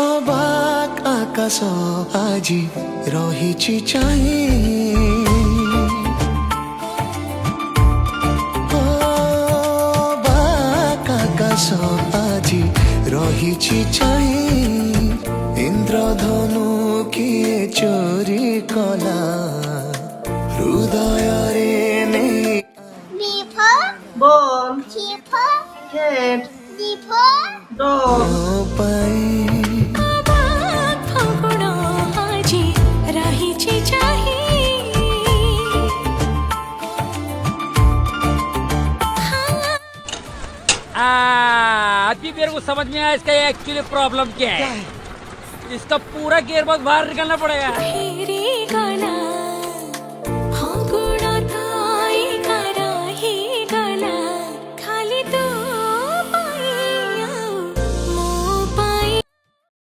অবাক আকাশ আজি রহিছি চাহি অবাক আকাশ আজি রহিছি চাহি ইন্দ্রধনু কিয়ে চোরি কলা হৃদয়রে নেই Before, বল before, গেট before, ডগ পাই ফাগুণ আজি রহিছি চাহি अभी मेरे को समझ में आया इसका एक्चुअली प्रॉब्लम क्या है। इसका पूरा गियर बहुत बाहर निकलना पड़ेगा। ফিরে গলা